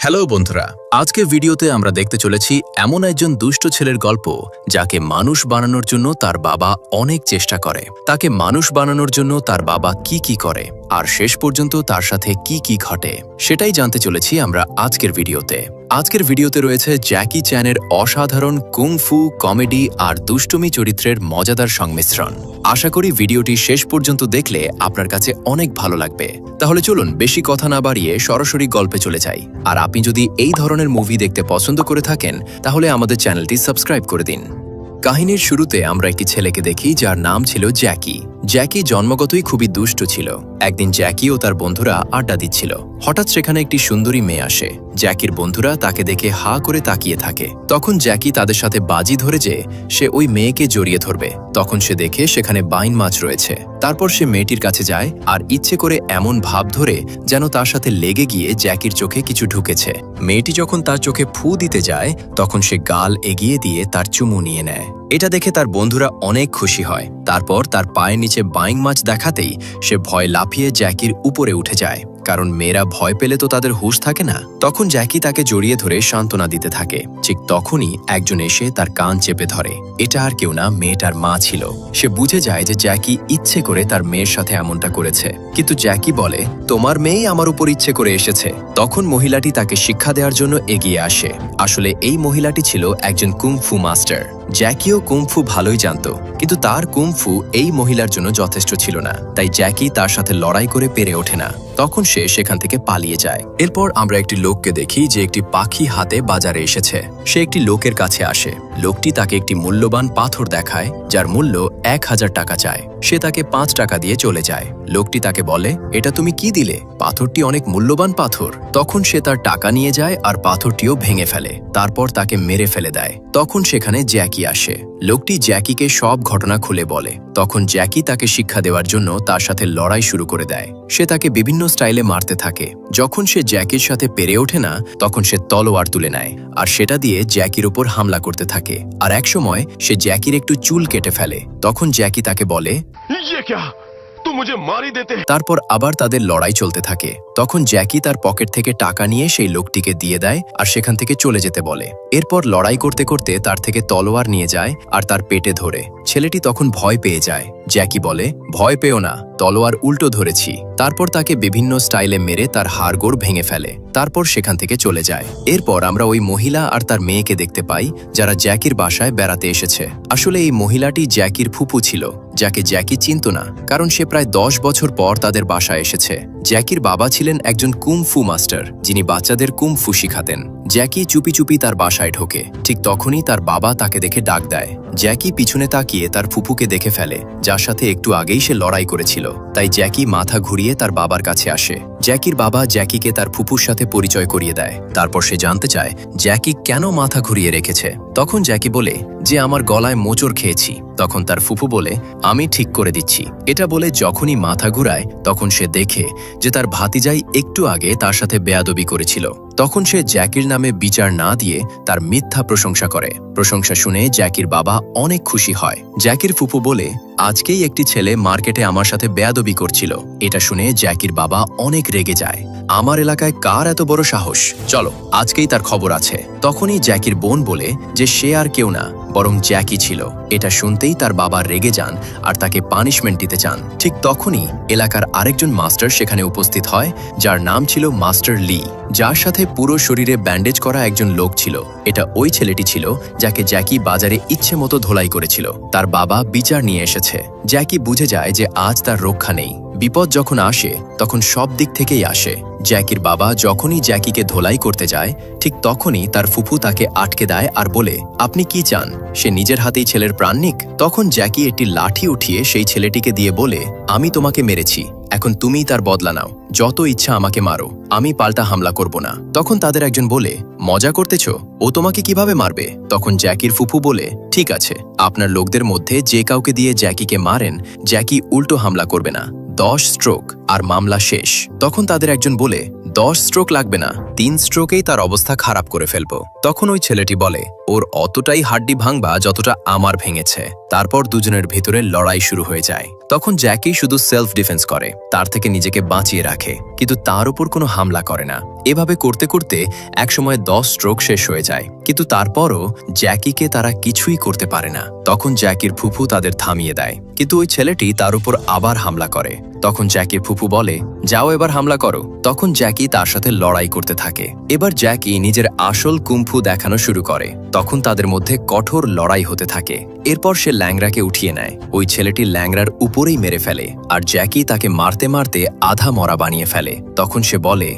Hello বন্ধুরা, আজকের ভিডিওতে আমরা দেখতে চলেছি এমন একজন দুষ্ট ছেলের গল্প যাকে মানুষ বানানোর জন্য তার বাবা অনেক চেষ্টা করে। তাকে মানুষ বানানোর জন্য তার বাবা কি করে আর শেষ পর্যন্ত তার সাথে কি ঘটে সেটাই জানতে চলেছি আমরা আজকের ভিডিওতে। আজকের ভিডিওতে রয়েছে জ্যাকি চ্যানের অসাধারণ কুংফু, কমেডি আর দুষ্টুমি চরিত্রের মজাদার সংমিশ্রণ। আশা করি ভিডিওটি শেষ পর্যন্ত দেখলে আপনার কাছে অনেক ভালো লাগবে। তাহলে চলুন বেশি কথা না বাড়িয়ে সরাসরি গল্পে চলে যাই। আর আপনি যদি এই ধরনের মুভি দেখতে পছন্দ করে থাকেন তাহলে আমাদের চ্যানেলটি সাবস্ক্রাইব করে দিন। কাহিনীর শুরুতে আমরা একটি ছেলেকে দেখি যার নাম ছিল জ্যাকি। জ্যাকি জন্মগতই খুবই দুষ্ট ছিল। একদিন জ্যাকি ও তার বন্ধুরা আড্ডা দিচ্ছিল। হঠাৎ সেখানে একটি সুন্দরী মেয়ে আসে। জ্যাকির বন্ধুরা তাকে দেখে হা করে তাকিয়ে থাকে। তখন জ্যাকি তাদের সাথে বাজি ধরে যে সে ওই মেয়েকে জড়িয়ে ধরবে। তখন সে দেখে সেখানে বাইন মাছ রয়েছে। তারপর সে মেয়েটির কাছে যায় আর ইচ্ছে করে এমন ভাব ধরে যেন তার সাথে লেগে গিয়ে জ্যাকির চোখে কিছু ঢুকেছে। মেয়েটি যখন তার চোখে ফু দিতে যায় তখন সে গাল এগিয়ে দিয়ে তার চুমু নিয়ে নেয়। এটা দেখে তার বন্ধুরা অনেক খুশি হয়। তারপর তার পায়ের নিচে বাইং মাছ দেখাতেই সে ভয় লাফিয়ে জ্যাকির উপরে উঠে যায়, কারণ মেয়েরা ভয় পেলে তো তাদের হুঁশ থাকে না। তখন জ্যাকি তাকে জড়িয়ে ধরে সান্ত্বনা দিতে থাকে। ঠিক তখনই একজন এসে তার কান চেপে ধরে। এটা আর কেউ না, মেয়েটার মা ছিল। সে বুঝে যায় যে জ্যাকি ইচ্ছে করে তার মেয়ের সাথে এমনটা করেছে, কিন্তু জ্যাকি বলে, তোমার মেয়েই আমার উপর ইচ্ছে করে এসেছে। তখন মহিলাটি তাকে শিক্ষা দেওয়ার জন্য এগিয়ে আসে। আসলে এই মহিলাটি ছিল একজন কুংফু মাস্টার। জ্যাকিও কুংফু ভালোই জানত, কিন্তু তার কুংফু এই মহিলার জন্য যথেষ্ট ছিল না। তাই জ্যাকি তার সাথে লড়াই করে পেরে ওঠে না। তখন সে সেখান থেকে পালিয়ে যায়। এরপর আমরা একটি লোককে দেখি যে একটি পাখি হাতে বাজারে এসেছে। সে একটি লোকের কাছে আসে। লোকটি তাকে একটি মূল্যবান পাথর দেখায় যার মূল্য 1000 টাকা চায়। সে তাকে 5 টাকা দিয়ে চলে যায়। লোকটি তাকে বলে, এটা তুমি কি দিলে? পাথরটি অনেক মূল্যবান পাথর। তখন সে তার টাকা নিয়ে যায় আর পাথরটিও ভেঙে ফেলে। তারপর তাকে মেরে ফেলে দেয়। তখন সেখানে জ্যাকি আসে। লোকটি জ্যাকিকে সব ঘটনা খুলে বলে। তখন জ্যাকি তাকে শিক্ষা দেওয়ার জন্য তার সাথে লড়াই শুরু করে দেয়। সে তাকে বিভিন্ন স্টাইলে মারতে থাকে। যখন সে জ্যাকির সাথে পেরে ওঠে না তখন সে তলোয়ার তুলে নেয় আর সেটা দিয়ে জ্যাকির উপর হামলা করতে থাকে। আর একসময় সে জ্যাকির একটু চুল কেটে ফেলে। তখন জ্যাকি তাকে বলে, তারপর আবার তাদের লড়াই চলতে থাকে। তখন জ্যাকি তার পকেট থেকে টাকা নিয়ে সেই লোকটিকে দিয়ে দেয় আর সেখান থেকে চলে যেতে বলে। এরপর লড়াই করতে করতে তার থেকে তলোয়ার নিয়ে যায় আর তার পেটে ধরে। ছেলেটি তখন ভয় পেয়ে যায়। জ্যাকি বলে, ভয় পেও না, তলোয়ার উল্টো ধরেছি। তারপর তাকে বিভিন্ন স্টাইলে মেরে তার হাড়গোড় ভেঙে ফেলে। তারপর সেখান থেকে চলে যায়। এরপর আমরা ওই মহিলা আর তার মেয়েকে দেখতে পাই যারা জ্যাকির বাসায় বেড়াতে এসেছে। আসলে এই মহিলাটি জ্যাকির ফুপু ছিল, যাকে জ্যাকি চিনত না, কারণ সে প্রায় 10 বছর পর তাদের বাসায় এসেছে। জ্যাকির বাবা ছিলেন একজন কুংফু মাস্টার, যিনি বাচ্চাদের কুংফু শিখাতেন। জ্যাকি চুপি চুপি তার বাসায় ঢোকে। ঠিক তখনই তার বাবা তাকে দেখে ডাক দেয়। জ্যাকি পিছনে তাকিয়ে তার ফুপুকে দেখে ফেলে, যার সাথে একটু আগেই সে লড়াই করেছিল। তাই জ্যাকি মাথা ঘুরিয়ে তার বাবার কাছে আসে। জ্যাকির বাবা জ্যাকিকে তার ফুপুর সাথে পরিচয় করিয়ে দেয়। তারপর সে জানতে চায় জ্যাকি কেন মাথা ঘুরিয়ে রেখেছে। তখন জ্যাকি বলে যে আমার গলায় মোচড় খেয়েছি। তখন তার ফুপু বলে, আমি ঠিক করে দিচ্ছি। এটা বলে যখনই মাথা ঘুরায় তখন সে দেখে যে তার ভাতিজাই একটু আগে তার সাথে বেয়াদবি করেছিল। তখন সে জ্যাকির নামে বিচার না দিয়ে তার মিথ্যা প্রশংসা করে। প্রশংসা শুনে জ্যাকির বাবা অনেক খুশি হয়। জ্যাকির ফুপু বলে, আজকেই একটি ছেলে মার্কেটে আমার সাথে বেয়াদবি করছিল। এটা শুনে জ্যাকির বাবা অনেক রেগে যায়। আমার এলাকায় কার এত বড় সাহস, চলো আজকেই তার খবর আছে। তখনই জ্যাকির বোন বলে যে সে আর কেউ না বরং জ্যাকি ছিল। এটা শুনতেই তার বাবা রেগে যান আর তাকে পানিশমেন্ট দিতে চান। ঠিক তখনই এলাকার আরেকজন মাস্টার সেখানে উপস্থিত হয়, যার নাম ছিল মাস্টার লি, যার সাথে পুরো শরীরে ব্যান্ডেজ করা একজন লোক ছিল। এটা ওই ছেলেটি ছিল যাকে জ্যাকি বাজারে ইচ্ছে মতো ধোলাই করেছিল। তার বাবা বিচার নিয়ে এসেছে। জ্যাকি বুঝে যায় যে আজ তার রক্ষা নেই। বিপদ যখন আসে তখন সব দিক থেকেই আসে। জ্যাকির বাবা যখনই জ্যাকিকে ধোলাই করতে যায় ঠিক তখনই তার ফুফু তাকে আটকে দেয় আর বলে, আপনি কি চান? সে নিজের হাতেই ছেলের প্রাণ নিক। তখন জ্যাকি একটি লাঠি উঠিয়ে সেই ছেলেটিকে দিয়ে বলে, আমি তোমাকে মেরেছি, এখন তুমিই তার বদলা নাও। যত ইচ্ছা আমাকে মারো, আমি পাল্টা হামলা করব না। তখন তাদের একজন বলে, মজা করতেছ? ও তোমাকে কিভাবে মারবে? তখন জ্যাকির ফুফু বলে, ঠিক আছে, আপনার লোকদের মধ্যে যে কাউকে দিয়ে জ্যাকিকে মারেন, জ্যাকি উল্টো হামলা করবে না। 10 স্ট্রোক আর মামলা শেষ। তখন তাদের একজন বলে, 10 স্ট্রোক লাগবে না, 3 স্ট্রোকেই তার অবস্থা খারাপ করে ফেলবো। তখন ওই ছেলেটি বলে, ওর অতটাই হাড্ডি ভাঙবা যতটা আমার ভেঙেছে। তারপর দুজনের ভেতরে লড়াই শুরু হয়ে যায়। তখন জ্যাকি শুধু সেলফ ডিফেন্স করে, তার থেকে নিজেকে বাঁচিয়ে রাখে, কিন্তু তার উপর কোনো হামলা করে না। এভাবে করতে করতে একসময় 10 স্ট্রোক শেষ হয়ে যায়, কিন্তু তারপরও জ্যাকিকে তারা কিছুই করতে পারে না। তখন জ্যাকির ফুফু তাদের থামিয়ে দেয়, কিন্তু ওই ছেলেটি তার উপর আবার হামলা করে। তখন জ্যাকির ফুফু বলে, যাও এবার হামলা করো। তখন জ্যাকি তার সাথে লড়াই করতে থাকে। এবার জ্যাকি নিজের আসল কুম্ফু দেখানো শুরু করে। তখন তাদের মধ্যে কঠোর লড়াই হতে থাকে। এরপর সে ল্যাংড়াকে উঠিয়ে নেয়। ওই ছেলেটি ল্যাংড়ার উপরেই মেরে ফেলে, আর জ্যাকি তাকে মারতে মারতে আধা মরা বানিয়ে ফেলে। তখন সে বলে,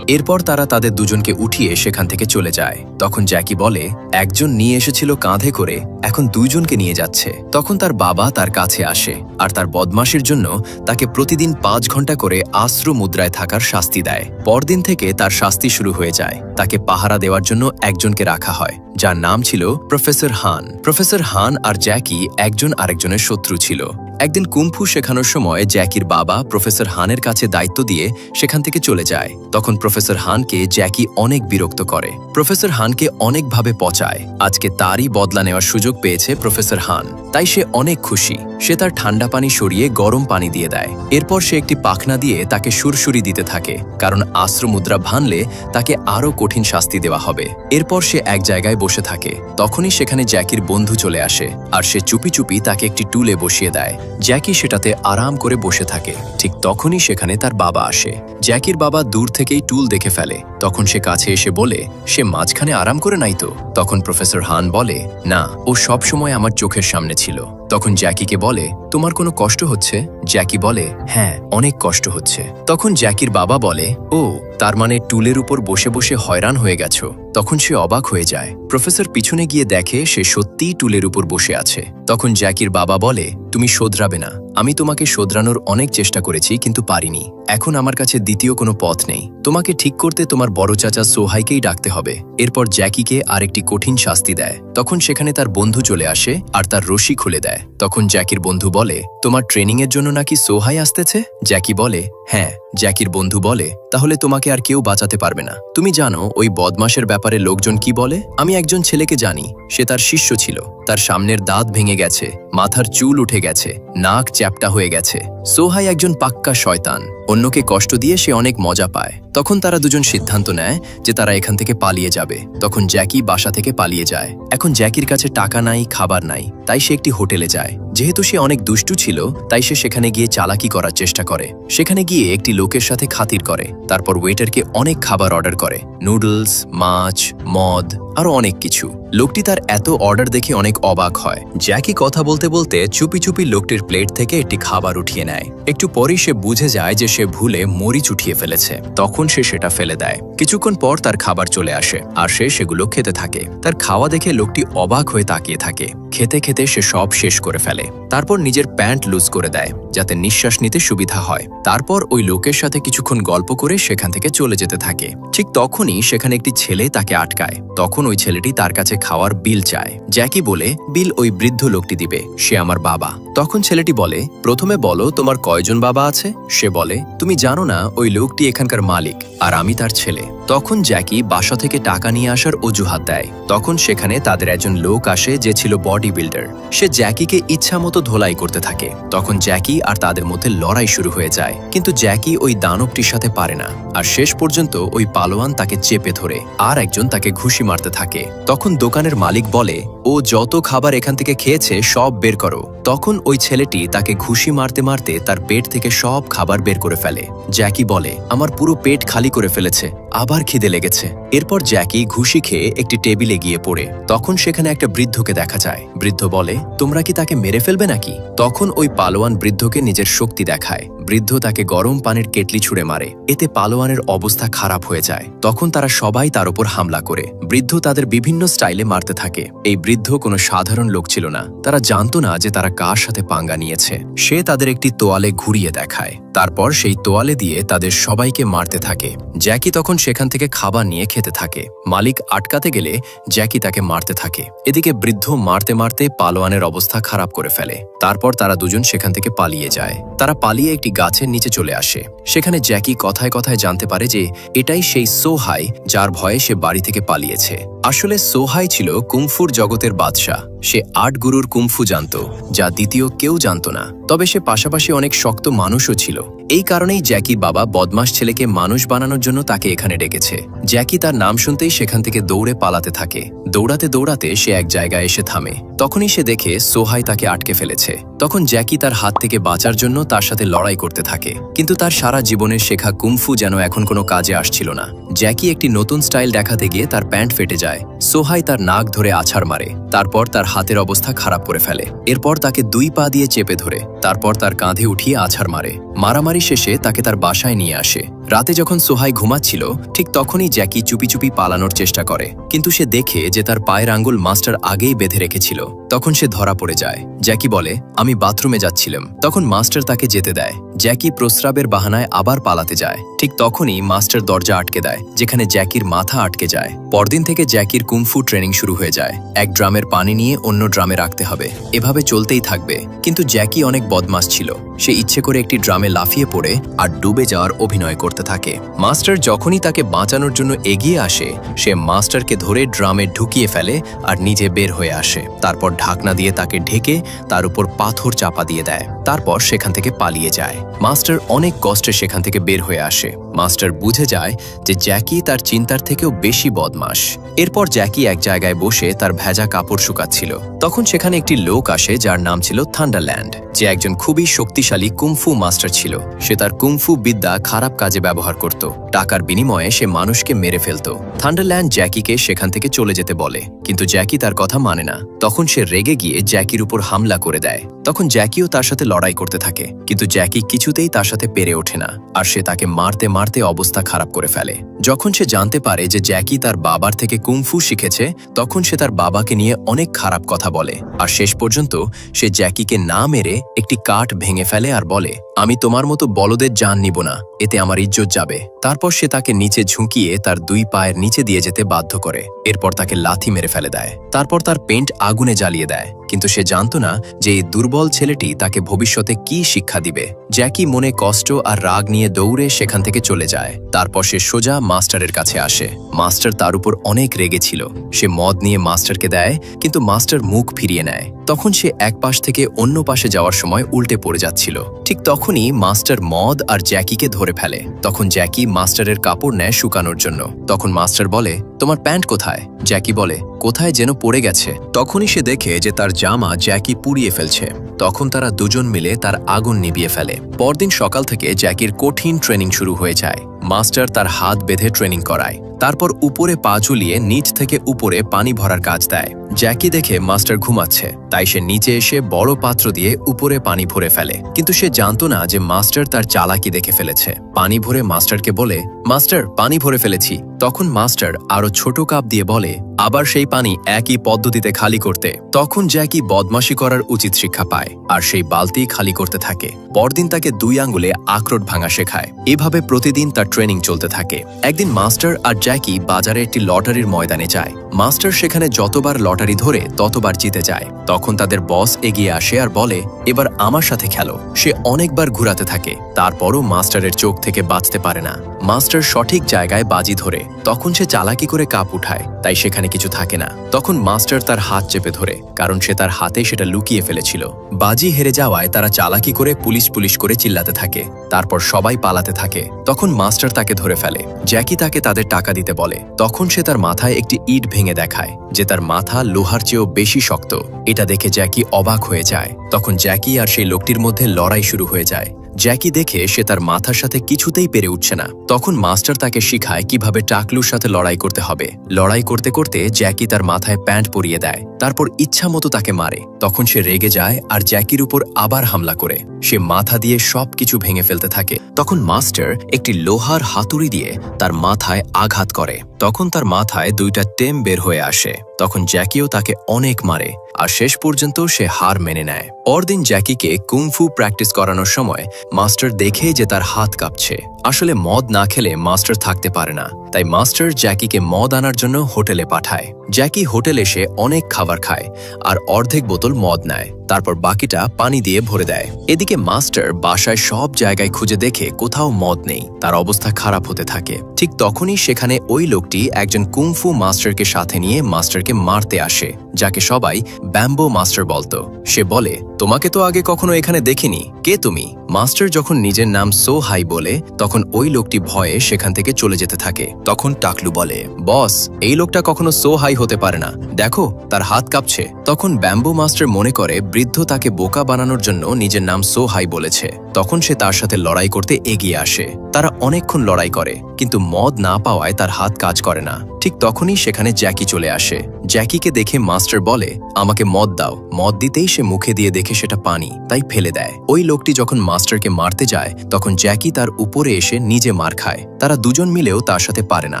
এরপর তারা তাদের দুজনকে উঠিয়ে সেখান থেকে চলে যায়। তখন জ্যাকি বলে, একজন নিয়ে এসেছিল কাঁধে করে, এখন দুইজনকে নিয়ে যাচ্ছে। তখন তার বাবা তার কাছে আসে, আর তার বদমাশের জন্য তাকে প্রতিদিন 5 ঘন্টা করে আশ্রু মুদ্রায় থাকার শাস্তি দেয়। পরদিন থেকে তার শাস্তি শুরু হয়ে যায়। তাকে পাহারা দেওয়ার জন্য একজনকে রাখা হয়, যার নাম ছিল প্রফেসর হান। প্রফেসর হান আর জ্যাকি একজন আরেকজনের শত্রু ছিল। একদিন কুম্ফু শেখানোর সময় জ্যাকির বাবা প্রফেসর হানের কাছে দায়িত্ব দিয়ে সেখান থেকে চলে যায়। তখন প্রফেসর হানকে জ্যাকি অনেক বিরক্ত করে। প্রফেসর হানকে অনেকভাবে পচায়। আজকে তারই বদলা নেওয়ার সুযোগ পেয়েছে প্রফেসর হান, তাই সে অনেক খুশি। সে তার ঠান্ডা পানি সরিয়ে গরম পানি দিয়ে দেয়। এরপর সে একটি পাখনা দিয়ে তাকে সুরসুরি দিতে থাকে, কারণ আশ্রমুদ্রা ভাঙলে তাকে আরও কঠিন শাস্তি দেওয়া হবে। এরপর সে এক জায়গায় বসে থাকে। তখনই সেখানে জ্যাকির বন্ধু চলে আসে, আর সে চুপি চুপি তাকে একটি টুলে বসিয়ে দেয়। জ্যাকি সেটাতে আরাম করে বসে থাকে। ঠিক তখনই সেখানে তার বাবা আসে। জ্যাকির বাবা দূর থেকেই টুল দেখে ফেলে। তখন সে কাছে এসে বলে, সে মাঝখানে আরাম করে নাই তো? তখন প্রফেসর হান বলে, না, ও সব সময় আমার চোখের সামনে ছিল। তখন জ্যাকিকে বলে, তোমার কোনো কষ্ট হচ্ছে? জ্যাকি বলে, হ্যাঁ, অনেক কষ্ট হচ্ছে। তখন জ্যাকির বাবা বলে, ও, তার মানে টুলের উপর বসে বসে হয়রান হয়ে গেছো। তখন সে অবাক হয়ে যায়। প্রফেসর পিছনে গিয়ে দেখে সে সত্যিই টুলের উপর বসে আছে। তখন জ্যাকির বাবা বলে, তুমি শোধরাবে না। আমি তোমাকে শোধরানোর অনেক চেষ্টা করেছি, কিন্তু পারিনি। এখন আমার কাছে দ্বিতীয় কোনো পথ নেই। তোমাকে ঠিক করতে তোমার বড় চাচা সোহাইকেই ডাকতে হবে। এরপর জ্যাকিকে আরেকটি কঠিন শাস্তি দেয়। তখন সেখানে তার বন্ধু চলে আসে আর তার রশি খুলে দেয়। তখন জ্যাকির বন্ধু বলে, তোমার ট্রেনিংয়ের জন্য নাকি সোহাই আসতেছে? জ্যাকি বলে, হ্যাঁ। জ্যাকির বন্ধু বলে, তাহলে তোমাকে আর কেউ বাঁচাতে পারবে না। তুমি জানো ওই বদমাশের ব্যাপারে লোকজন কি বলে? আমি একজন ছেলেকে জানি, সে তার শিষ্য ছিল। তার সামনের দাঁত ভেঙে গেছে, মাথার চুল উঠে গেছে, নাক চ্যাপ্টা হয়ে গেছে। সোহাই একজন পাক্কা শয়তান। অন্যকে কষ্ট দিয়ে সে অনেক মজা পায়। তখন তারা দুজন সিদ্ধান্ত নেয় যে তারা এখান থেকে পালিয়ে যাবে। তখন জ্যাকি বাসা থেকে পালিয়ে যায়। এখন জ্যাকির কাছে টাকা নাই, খাবার নাই, তাই সে একটি হোটেলে যায়। যেহেতু সে অনেক দুষ্টু ছিল, তাই সে সেখানে গিয়ে চালাকি করার চেষ্টা করে। সেখানে গিয়ে একটি লোকের সাথে খাতির করে। তারপর ওয়েটারকে অনেক খাবার অর্ডার করে, নুডলস, মাছ, মদ, আরো অনেক কিছু। লোকটি তার এত অর্ডার দেখে অনেক অবাক হয়। জ্যাকি কথা বলতে বলতে চুপি চুপি লোকটির প্লেট থেকে একটি খাবার উঠিয়ে নেয়। একটু পরেই সে বুঝে যায় যে সে ভুলে মরিচ উঠিয়ে ফেলেছে। তখন সে সেটা ফেলে দেয়। কিছুক্ষণ পর তার খাবার চলে আসে, আর সে সেগুলো খেতে থাকে। তার খাওয়া দেখে লোকটি অবাক হয়ে তাকিয়ে থাকে। খেতে খেতে সে সব শেষ করে ফেলে। তারপর নিজের প্যান্ট লুজ করে দেয়, যাতে নিঃশ্বাস নিতে সুবিধা হয়। তারপর ওই লোকের সাথে কিছুক্ষণ গল্প করে সেখান থেকে চলে যেতে থাকে। ঠিক তখনই সেখানে একটি ছেলে তাকে আটকায়। তখন ওই ছেলেটি তার কাছে খাওয়ার বিল চায়। জ্যাকি বলে, বিল ওই বৃদ্ধ লোকটি দিবে, সে আমার বাবা। তখন ছেলেটি বলে, প্রথমে বলো তোমার কয়জন বাবা আছে? সে বলে, তুমি জানো না ওই লোকটি এখানকার মালিক, আর আমি তার ছেলে। তখন জ্যাকি বাসা থেকে টাকা নিয়ে আসার অজুহাত দেয়। তখন সেখানে তাদের একজন লোক আসে যে ছিল বডি বিল্ডার। সে জ্যাকিকে ইচ্ছা মতো ধোলাই করতে থাকে। তখন জ্যাকি আর তাদের মধ্যে লড়াই শুরু হয়ে যায়, কিন্তু জ্যাকি ওই দানবটির সাথে পারে না। আর শেষ পর্যন্ত ওই পালোয়ান তাকে চেপে ধরে, আর একজন তাকে ঘুষি মারতে থাকে। তখন দোকানের মালিক বলে, ও যত খাবার এখান থেকে খেয়েছে সব বের করো। তখন ওই ছেলেটি তাকে ঘুষি মারতে মারতে তার পেট থেকে সব খাবার বের করে ফেলে। জ্যাকি বলে, আমার পুরো পেট খালি করে ফেলেছে, আবার খিদে লেগেছে। এরপর জ্যাকি ঘুষি খেয়ে একটি টেবিলে গিয়ে পড়ে। তখন সেখানে একটা বৃদ্ধকে দেখা যায়। বৃদ্ধ বলে, তোমরা কি তাকে মেরে ফেলবে নাকি? তখন ওই পালোয়ান বৃদ্ধকে নিজের শক্তি দেখায়। বৃদ্ধ তাকে গরম পানির কেটলি ছুঁড়ে মারে। এতে পালোয়ানের অবস্থা খারাপ হয়ে যায়। তখন তারা সবাই তার উপর হামলা করে। বৃদ্ধ তাদের বিভিন্ন স্টাইলে মারতে থাকে। এই বৃদ্ধ কোনো সাধারণ লোক ছিল না। তারা জানতো না যে তারা কার সাথে পাঙ্গা নিয়েছে। সে তাদের একটি তোয়ালে ঘুরিয়ে দেখায়। তারপর সেই তোয়ালে দিয়ে তাদের সবাইকে মারতে থাকে। জ্যাকি তখন সেখান থেকে খাবার নিয়ে খেতে থাকে। মালিক আটকাতে গেলে জ্যাকি তাকে মারতে থাকে। এদিকে বৃদ্ধ মারতে মারতে পালোয়ানের অবস্থা খারাপ করে ফেলে। তারপর তারা দুজন সেখান থেকে পালিয়ে যায়। তারা পালিয়ে একটি গাছের নিচে চলে আসে। সেখানে জ্যাকি কথায় কথায় জানতে পারে যে এটাই সেই সোহাই যার ভয়ে সে বাড়ি থেকে পালিয়েছে। আসলে সোহাই ছিল কুমফুর জগতের বাদশাহ। সে ৮ গুরুর কুমফু জানত, যা দ্বিতীয় কেউ জানত না। তবে সে পাশাপাশি অনেক শক্ত মানুষও ছিল। এই কারণেই জ্যাকির বাবা বদমাস ছেলেকে মানুষ বানানোর জন্য তাকে এখানে ডেকেছে। জ্যাকি তার নাম শুনতেই সেখান থেকে দৌড়ে পালাতে থাকে। দৌড়াতে দৌড়াতে সে এক জায়গায় এসে থামে। তখনই সে দেখে সোহাই তাকে আটকে ফেলেছে। তখন জ্যাকি তার হাত থেকে বাঁচার জন্য তার সাথে লড়াই করতে থাকে, কিন্তু তার সারা জীবনের শেখা কুমফু যেন এখন কোনো কাজে আসছিল না। জ্যাকি একটি নতুন স্টাইল দেখাতে গিয়ে তার প্যান্ট ফেটে যায়। সোহাই তার নাক ধরে আছাড় মারে, তারপর তার হাতের অবস্থা খারাপ করে ফেলে। এরপর তাকে 2 পা দিয়ে চেপে ধরে, তারপর তার কাঁধে উঠিয়ে আছাড় মারে। মারামারি শেষে তাকে তার বাসায় নিয়ে আসে। রাতে যখন সোহাই ঘুমাচ্ছিল, ঠিক তখনই জ্যাকি চুপি চুপি পালানোর চেষ্টা করে, কিন্তু সে দেখে যে তার পায়ের আঙ্গুল মাস্টার আগেই বেঁধে রেখেছিল। তখন সে ধরা পড়ে যায়। জ্যাকি বলে, আমি বাথরুমে যাচ্ছিলাম। তখন মাস্টার তাকে যেতে দেয়। জ্যাকি প্রস্রাবের বাহানায় আবার পালাতে যায়। ঠিক তখনই মাস্টার দরজা আটকে দেয়, যেখানে জ্যাকির মাথা আটকে যায়। পরদিন থেকে জ্যাকির কুমফু ট্রেনিং শুরু হয়ে যায়। এক ড্রামের পানি নিয়ে অন্য ড্রামে রাখতে হবে, এভাবে চলতেই থাকবে। কিন্তু জ্যাকি অনেক বদমাশ ছিল। সে ইচ্ছে করে একটি ড্রামে লাফিয়ে পড়ে আর ডুবে যাওয়ার অভিনয় করতে থাকে। মাস্টার যখনই তাকে বাঁচানোর জন্য এগিয়ে আসে, সে মাস্টারকে ধরে ড্রামে ঢুকিয়ে ফেলে আর নিজে বের হয়ে আসে। তারপর ঢাকনা দিয়ে তাকে ঢেকে তার উপর পাথর চাপা দিয়ে দেয়। তারপর সেখান থেকে পালিয়ে যায়। মাস্টার অনেক কষ্টে সেখান থেকে বের হয়ে আসে। মাস্টার বুঝে যায় যে জ্যাকি তার চিন্তার থেকেও বেশি বদমাশ। এরপর জ্যাকি এক জায়গায় বসে তার ভেজা কাপড় শুকাচ্ছিল। তখন সেখানে একটি লোক আসে যার নাম ছিল থান্ডারল্যান্ড, যে একজন খুবই শক্তিশালী কুমফু মাস্টার ছিল। সে তার কুমফু বিদ্যা খারাপ কাজে ব্যবহার করত। টাকার বিনিময়ে সে মানুষকে মেরে ফেলত। থান্ডারল্যান্ড জ্যাকিকে সেখান থেকে চলে যেতে বলে, কিন্তু জ্যাকি তার কথা মানে না। তখন সে রেগে গিয়ে জ্যাকির উপর হামলা করে দেয়। তখন জ্যাকিও তার সাথে লড়াই করতে থাকে, কিন্তু জ্যাকি কিছুতেই তার সাথে পেরে ওঠে না, আর সে তাকে মারতে মারতে অবস্থা খারাপ করে ফেলে। যখন সে জানতে পারে যে জ্যাকি তার বাবার থেকে কুমফু শিখেছে, তখন সে তার বাবাকে নিয়ে অনেক খারাপ কথা বলে। আর শেষ পর্যন্ত সে জ্যাকিকে না মেরে একটি কাঠ ভেঙে ফেলে আর বলে, আমি তোমার মতো বলদের জান নিব না, এতে আমার ইজ্জত যাবে। তারপর সে তাকে নিচে ঝুঁকিয়ে তার 2 পায়ের নিচে দিয়ে যেতে বাধ্য করে। এরপর তাকে লাথি মেরে ফেলে দেয়। তারপর তার পেন্ট আগুনে জ্বালিয়ে দেয়। কিন্তু সে জানত না যে এই দুর্বল ছেলেটি তাকে ভবিষ্যতে কি শিক্ষা দিবে। জ্যাকি মনে কষ্ট আর রাগ নিয়ে দৌড়ে সেখান থেকে চলে যায়। তারপর সে সোজা মাস্টারের কাছে আসে। মাস্টার তার উপর অনেক রেগেছিল। সে মদ নিয়ে মাস্টারকে দেয়, কিন্তু মাস্টার মুখ ফিরিয়ে নেয়। তখন সে এক পাশ থেকে অন্য পাশে যাওয়ার সময় উল্টে পড়ে যাচ্ছিল। ঠিক তখনই মাস্টার মদ আর জ্যাকিকে ধরে ফেলে। তখন জ্যাকি মাস্টারের কাপড় নেয় শুকানোর জন্য। তখন মাস্টার বলে, তোমার প্যান্ট কোথায়? জ্যাকি বলে, কোথায় যেন পড়ে গেছে। তখনই সে দেখে যে তার জামা জ্যাকি পুড়িয়ে ফেলছে। তখন তারা দুজন মিলে তার আগুন নিভিয়ে ফেলে। পরদিন সকাল থেকে জ্যাকির কঠিন ট্রেনিং শুরু হয়ে যায়। মাস্টার তার হাত বেঁধে ট্রেনিং করায়, তারপর উপরে পা ঝুলিয়ে নিচ থেকে উপরে পানি ভরার কাজ দেয়। জ্যাকি দেখে মাস্টার ঘুমাচ্ছে, তাই সে নিচে এসে বড় পাত্র দিয়ে উপরে পানি ভরে ফেলে। কিন্তু সে জানতো না যে মাস্টার তার চালাকি দেখে ফেলেছে। পানি ভরে মাস্টারকে বলে, মাস্টার পানি ভরে ফেলেছি। তখন মাস্টার আরো ছোট কাপ দিয়ে বলে, আবার সেই পানি একই পদ্ধতিতে খালি করতে। তখন জ্যাকি বদমাশি করার উচিত শিক্ষা পায়, আর সেই বালতি খালি করতে থাকে। পরদিন তাকে 2 আঙ্গুলে আখরোট ভাঙা শেখায়। এভাবে প্রতিদিন তার ট্রেনিং চলতে থাকে। একদিন মাস্টার আর জ্যাকি বাজারে একটি লটারির ময়দানে যায়। মাস্টার সেখানে যতবার লটারি ধরে ততবার জিতে যায়। তখন তাদের বস এগিয়ে আসে আর বলে, এবার আমার সাথে খেলো। সে অনেকবার ঘুরাতে থাকে, তারপরও মাস্টারের চোখ থেকে বাঁচতে পারে না। মাস্টার সঠিক জায়গায় বাজি ধরে। তখন সে চালাকি করে কাপ উঠায়, তাই সেখানে কিছু থাকে না। তখন মাস্টার তার হাত চেপে ধরে, কারণ সে তার হাতে সেটা লুকিয়ে ফেলেছিল। বাজি হেরে যাওয়ায় তারা চালাকি করে পুলিশ পুলিশ করে চিল্লাতে থাকে। তারপর সবাই পালাতে থাকে। তখন মাস্টার তাকে ধরে ফেলে। জ্যাকি তাকে তাদের টাকা দিতে বলে। তখন সে তার মাথায় একটি ইট ভেঙে দেখায়, যে তার মাথা লোহার চেয়েও বেশি শক্ত। এটা দেখে জ্যাকি অবাক হয়ে যায়। তখন জ্যাকি আর সেই লোকটির মধ্যে লড়াই শুরু হয়ে যায়। জ্যাকি দেখে সে তার মাথার সাথে কিছুতেই পেরে উঠছে না। তখন মাস্টার তাকে শিখায় কিভাবে টাকলুর সাথে লড়াই করতে হবে। লড়াই করতে করতে জ্যাকি তার মাথায় প্যান্ট পরিয়ে দেয়, তারপর ইচ্ছা মতো তাকে মারে। তখন সে রেগে যায় আর জ্যাকির উপর আবার হামলা করে। সে মাথা দিয়ে সবকিছু ভেঙে ফেলতে থাকে। তখন মাস্টার একটি লোহার হাতুড়ি দিয়ে তার মাথায় আঘাত করে। তখন তার মাথায় 2টা টেম বের হয়ে আসে। তখন জ্যাকিও তাকে অনেক মারে, আর শেষ পর্যন্ত সে হার মেনে নেয়। পরদিন জ্যাকিকে কুংফু প্র্যাকটিস করানোর সময় মাস্টার দেখে যে তার হাত কাঁপছে। আসলে মদ না খেলে মাস্টার থাকতে পারে না, তাই মাস্টার জ্যাকিকে মদ আনার জন্য হোটেলে পাঠায়। জ্যাকি হোটেল এসে অনেক খাবার খায় আর অর্ধেক বোতল মদ নেয়, তারপর বাকিটা পানি দিয়ে ভরে দেয়। এদিকে মাস্টার বাসায় সব জায়গায় খুঁজে দেখে কোথাও মদ নেই। তার অবস্থা খারাপ হতে থাকে। ঠিক তখনই সেখানে ওই লোকটি একজন কুংফু মাস্টারকে সাথে নিয়ে মাস্টারকে মারতে আসে, যাকে সবাই ব্যাম্বো মাস্টার বলতো। সে বলে, তোমাকে তো আগে কখনো এখানে দেখিনি, কে তুমি? মাস্টার যখন নিজের নাম সো হাই বলে তখন ওই লোকটি ভয়ে সেখান থেকে চলে যেতে থাকে। তখন টাকলু বলে, বস, এই লোকটা কখনো সো হাই হতে পারে না, দেখো তার হাত কাঁপছে। তখন ব্যাম্বো মাস্টার মনে করে বৃদ্ধ তাকে বোকা বানানোর জন্য নিজের নাম সো হাই বলেছে। তখন সে তার সাথে লড়াই করতে এগিয়ে আসে। তারা অনেকক্ষণ লড়াই করে, কিন্তু মদ না পাওয়ায় তার হাত কাজ করে না। ঠিক তখনই সেখানে জ্যাকি চলে আসে। জ্যাকিকে দেখে মাস্টার বলে, আমাকে মদ দাও। মদ দিতেই সে মুখে দিয়ে দেখে সেটা পানি, তাই ফেলে দেয়। ওই লোকটি যখন মাস্টারকে মারতে যায় তখন জ্যাকি তার উপরে এসে নিজে মার খায়। তারা দুজন মিলেও তার সাথে পারে না।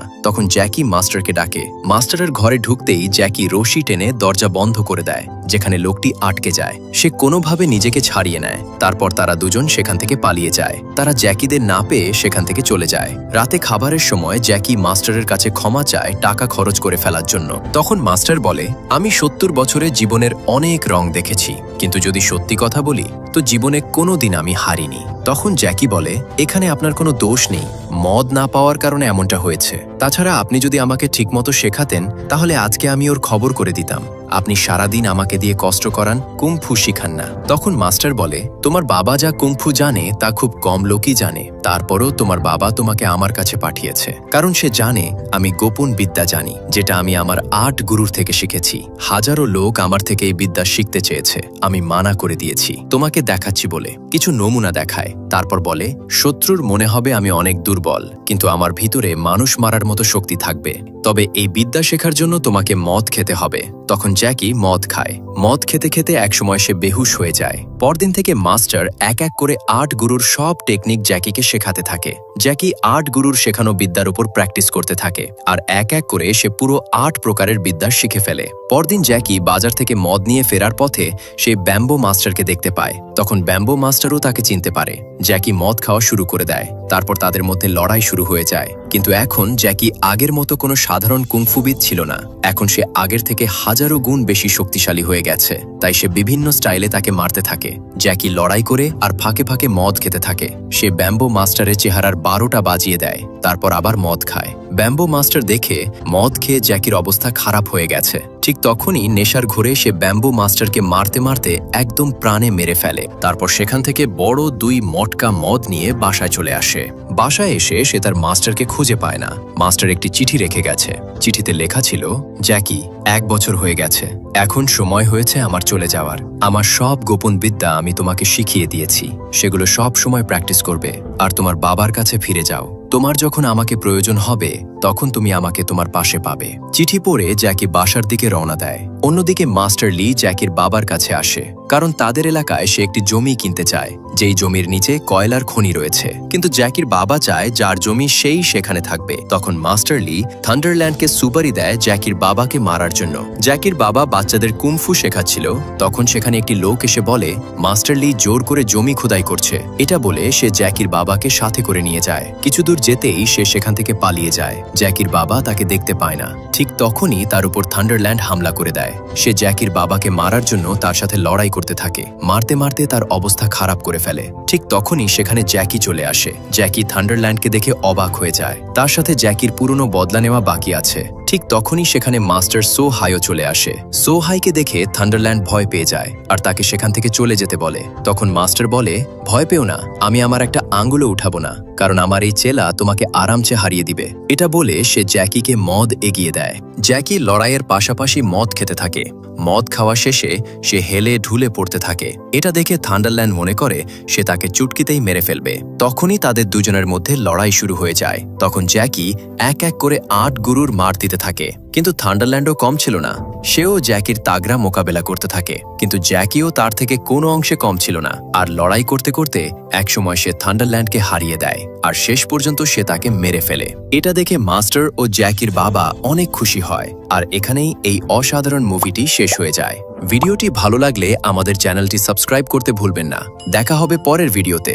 তখন জ্যাকি মাস্টারকে ডাকে। মাস্টারের ঘরে ঢুকতেই জ্যাকি রশি টেনে দরজা বন্ধ করে দেয়, যেখানে লোকটি আটকে যায়। সে কোনোভাবে নিজেকে ছাড়িয়ে নেয়। তারপর তারা দুজন সেখান থেকে পালিয়ে যায়। তারা জ্যাকিদের না পেয়ে সেখান থেকে চলে যায়। রাতে খাবারের সময় জ্যাকি মাস্টারের কাছে ক্ষমা চায় টাকা খরচ করে ফেলার জন্য। তখন মাস্টার বলে, আমি ৭০ বছরে জীবনের অনেক রং দেখেছি, কিন্তু যদি সত্যি কথা বলি তো জীবনে কোনোদিন আমি হারিনি। তখন জ্যাকি বলে, এখানে আপনার কোনো দোষ নেই, মদ না পাওয়ার কারণে এমনটা হয়েছে। তাছাড়া আপনি যদি আমাকে ঠিকমতো শেখাতেন তাহলে আজকে আমি ওর খবর করে দিতাম। আপনি সারাদিন আমাকে দিয়ে কষ্ট করান, কুংফু শিখান না। তখন মাস্টার বলে, তোমার বাবা যা কুংফু জানে তা খুব কম লোকই জানে। তারপরও তোমার বাবা তোমাকে আমার কাছে পাঠিয়েছে, কারণ সে জানে আমি গোপন বিদ্যা জানি, যেটা আমি আমার ৮ গুরুর থেকে শিখেছি। হাজারো লোক আমার থেকে এই বিদ্যা শিখতে চেয়েছে, আমি মানা করে দিয়েছি। তোমাকে দেখাচ্ছি বলে কিছু নমুনা দেখায়। তারপর বলে, শত্রুর মনে হবে আমি অনেক দুর্বল, কিন্তু আমার ভিতরে মানুষ মারার মতো শক্তি থাকবে। তবে এই বিদ্যা শেখার জন্য তোমাকে মদ খেতে হবে। তখন জ্যাকি মদ খায়। মদ খেতে খেতে একসময় সে বেহুশ হয়ে যায়। পরদিন থেকে মাস্টার এক এক করে ৮ গুরুর সব টেকনিক জ্যাকিকে শেখাতে থাকে। জ্যাকি ৮ গুরুর শেখানো বিদ্যার উপর প্র্যাকটিস করতে থাকে, আর এক এক করে সে পুরো ৮ প্রকারের বিদ্যা শিখে ফেলে। পরদিন জ্যাকি বাজার থেকে মদ নিয়ে ফেরার পথে সে ব্যাম্বো মাস্টারকে দেখতে পায়। তখন ব্যাম্বো মাস্টারও তাকে চিনতে পারে। জ্যাকি মদ খাওয়া শুরু করে দেয়। তারপর তাদের মধ্যে লড়াই শুরু হয়ে যায়। কিন্তু এখন জ্যাকি আগের মতো কোনো সাধারণ কুংফুবিদ ছিল না। এখন সে আগের থেকে হাজারো গুণ বেশি শক্তিশালী হয়ে গেছে। তাই সে বিভিন্ন স্টাইলে তাকে মারতে থাকে। জ্যাকি লড়াই করে আর ফাঁকে ফাঁকে মদ খেতে থাকে। সে ব্যাম্বো মাস্টারের চেহারার 12টা বাজিয়ে দেয়, তারপর আবার মদ খায়। ব্যাম্বো মাস্টার দেখে মদ খেয়ে জ্যাকির অবস্থা খারাপ হয়ে গেছে। ঠিক তখনই নেশার ঘোরে সে ব্যাম্বো মাস্টারকে মারতে মারতে একদম প্রাণে মেরে ফেলে। তারপর সেখান থেকে বড় 2 মটকা মদ নিয়ে বাসায় চলে আসে। বাসায় এসে সে তার মাস্টারকে খুঁজে পায় না। মাস্টার একটি চিঠি রেখে গেছে। চিঠিতে লেখা ছিল, জ্যাকি, 1 বছর হয়ে গেছে, এখন সময় হয়েছে আমার চলে যাওয়ার। আমার সব গোপন বিদ্যা আমি তোমাকে শিখিয়ে দিয়েছি, সেগুলো সব সময় প্র্যাকটিস করবে আর তোমার বাবার কাছে ফিরে যাও। তোমার যখন আমাকে প্রয়োজন হবে তখন তুমি আমাকে তোমার পাশে পাবে। চিঠি পড়ে জ্যাকি বাসার দিকে রওনা দেয়। অন্যদিকে মাস্টার লি জ্যাকির বাবার কাছে আসে, কারণ তাদের এলাকায় সে একটি জমি কিনতে চায়, যেই জমির নিচে কয়লার খনি রয়েছে। কিন্তু জ্যাকির বাবা চায় যার জমি সেই সেখানে থাকবে। তখন মাস্টার লি থান্ডারল্যান্ডকে সুপারি দেয় জ্যাকির বাবাকে মারার জন্য। জ্যাকির বাবা বাচ্চাদের কুংফু শেখাচ্ছিল, তখন সেখানে একটি লোক এসে বলে মাস্টার লি জোর করে জমি খোদাই করছে। এটা বলে সে জ্যাকির বাবাকে সাথে করে নিয়ে যায়। কিছু দূর যেতেই সে সেখান থেকে পালিয়ে যায়। জ্যাকির বাবা তাকে দেখতে পায় না। ঠিক তখনই তার উপর থান্ডারল্যান্ড হামলা করে দেয়। সে জ্যাকির বাবাকে মারার জন্য তার সাথে লড়াই করতে থাকে। মারতে মারতে তার অবস্থা খারাপ করে ফেলে। ঠিক তখনই সেখানে জ্যাকি চলে আসে। জ্যাকি থান্ডারল্যান্ডকে দেখে অবাক হয়ে যায়। তার সাথে জ্যাকির পুরনো বদলা নেওয়া বাকি আছে। ঠিক তখনই সেখানে মাস্টার সো হাইও চলে আসে। সো হাইকে দেখে থান্ডারল্যান্ড ভয় পেয়ে যায় আর তাকে সেখান থেকে চলে যেতে বলে। তখন মাস্টার বলে, ভয় পেও না, আমি আমার একটা আঙ্গুলও উঠাবো না, কারণ আমার এই চেলা তোমাকে আরামসে হারিয়ে দিবে। এটা বলে সে জ্যাকিকে মদ এগিয়ে দেয়। জ্যাকি লড়াইয়ের পাশাপাশি মদ খেতে থাকে। মদ খাওয়া শেষে সে হেলে ঢুলে পড়তে থাকে। এটা দেখে থান্ডারল্যান্ড মনে করে সে তাকে চুটকিতেই মেরে ফেলবে। তখনই তাদের দুজনের মধ্যে লড়াই শুরু হয়ে যায়। তখন জ্যাকি এক এক করে 8 গুরুর মার দিতে থাকে। কিন্তু থান্ডারল্যান্ডও কম ছিল না। সেও জ্যাকির তাগড়া মোকাবেলা করতে থাকে। কিন্তু জ্যাকিও তার থেকে কোনো অংশে কম ছিল না। আর লড়াই করতে করতে একসময় সে থান্ডারল্যান্ডকে হারিয়ে দেয় আর শেষ পর্যন্ত সে তাকে মেরে ফেলে। এটা দেখে মাস্টার ও জ্যাকির বাবা অনেক খুশি হয়। আর এখানেই এই অসাধারণ মুভিটি শেষ হয়ে যায়। ভিডিওটি ভালো লাগলে আমাদের চ্যানেলটি সাবস্ক্রাইব করতে ভুলবেন না। দেখা হবে পরের ভিডিওতে।